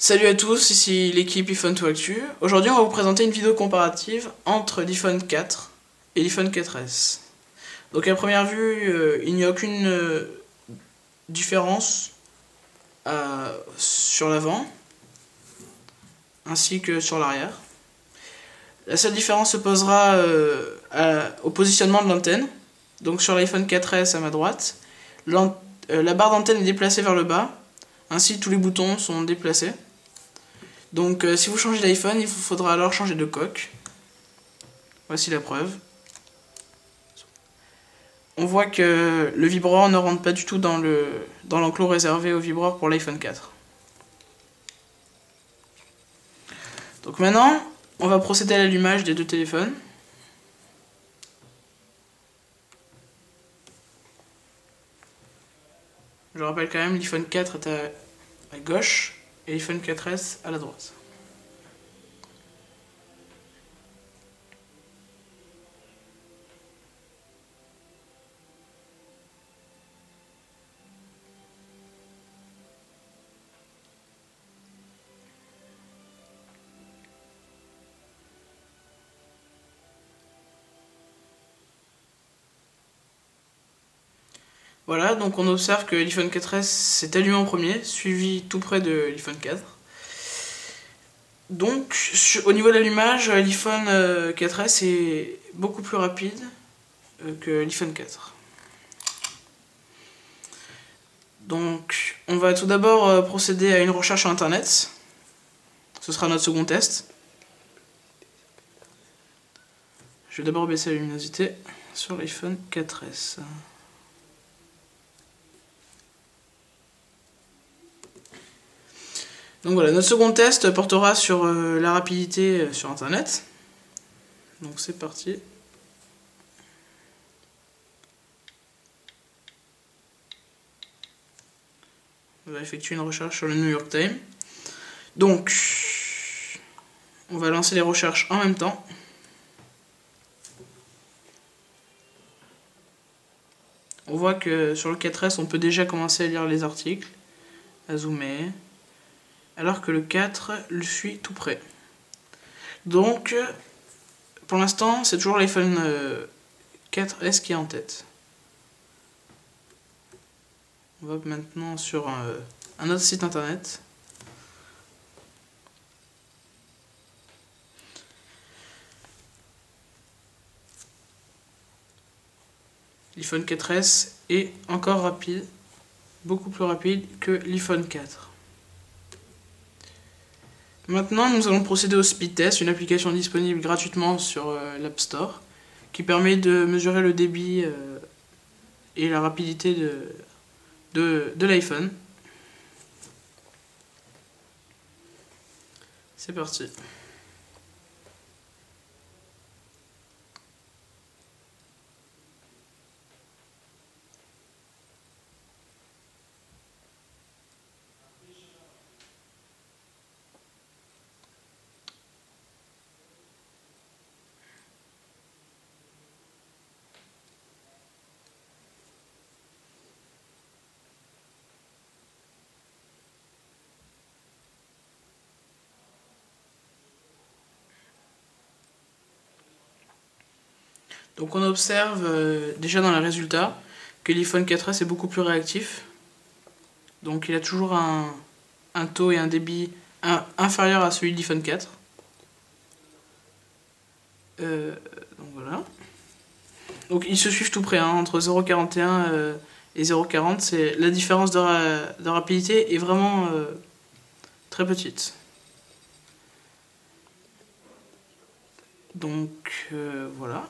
Salut à tous, ici l'équipe iPhone to Actu. Aujourd'hui on va vous présenter une vidéo comparative entre l'iPhone 4 et l'iPhone 4S. Donc à première vue, il n'y a aucune différence sur l'avant ainsi que sur l'arrière. La seule différence se posera au positionnement de l'antenne. Donc sur l'iPhone 4S à ma droite, la barre d'antenne est déplacée vers le bas, ainsi tous les boutons sont déplacés. Donc si vous changez d'iPhone, il vous faudra alors changer de coque. Voici la preuve. On voit que le vibreur ne rentre pas du tout dans l'enclos réservé au vibreur pour l'iPhone 4. Donc maintenant, on va procéder à l'allumage des deux téléphones. Je rappelle quand même, l'iPhone 4 est à gauche et l'iPhone 4S à la droite. Voilà, donc on observe que l'iPhone 4S s'est allumé en premier, suivi tout près de l'iPhone 4. Donc, au niveau de l'allumage, l'iPhone 4S est beaucoup plus rapide que l'iPhone 4. Donc, on va tout d'abord procéder à une recherche sur Internet. Ce sera notre second test. Je vais d'abord baisser la luminosité sur l'iPhone 4S. Donc voilà, notre second test portera sur la rapidité sur Internet. Donc c'est parti. On va effectuer une recherche sur le New York Times. Donc, on va lancer les recherches en même temps. On voit que sur le 4S, on peut déjà commencer à lire les articles, à zoomer, alors que le 4 le suit tout près. Donc, pour l'instant, c'est toujours l'iPhone 4S qui est en tête. On va maintenant sur un autre site internet. L'iPhone 4S est encore rapide, beaucoup plus rapide que l'iPhone 4. Maintenant, nous allons procéder au speed test, une application disponible gratuitement sur l'App Store, qui permet de mesurer le débit et la rapidité de l'iPhone. C'est parti. Donc on observe déjà dans les résultats que l'iPhone 4S est beaucoup plus réactif. Donc il a toujours un taux et un débit inférieur à celui de l'iPhone 4. Donc voilà. Donc ils se suivent tout près, hein, entre 0,41 et 0,40. La différence de rapidité est vraiment très petite. Donc voilà.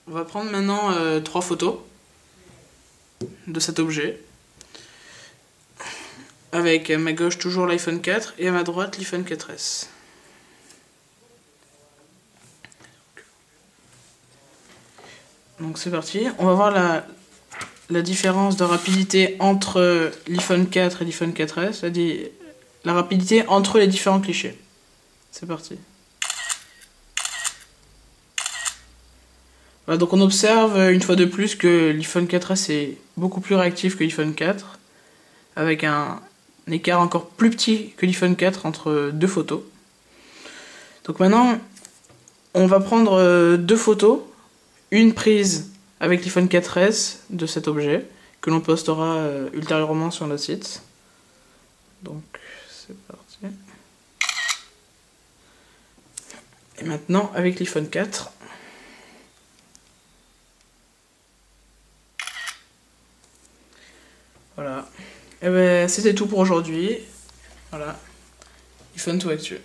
On va prendre maintenant 3 photos de cet objet. Avec à ma gauche toujours l'iPhone 4 et à ma droite l'iPhone 4S. Donc c'est parti. On va voir la différence de rapidité entre l'iPhone 4 et l'iPhone 4S. C'est-à-dire la rapidité entre les différents clichés. C'est parti. Voilà, donc on observe une fois de plus que l'iPhone 4S est beaucoup plus réactif que l'iPhone 4. avec un écart encore plus petit que l'iPhone 4 entre deux photos. Donc maintenant, on va prendre deux photos, une prise avec l'iPhone 4S de cet objet, que l'on postera ultérieurement sur notre site. Donc c'est parti. Et maintenant avec l'iPhone 4. Voilà. Et ben c'était tout pour aujourd'hui. Voilà. iPhone tout actu.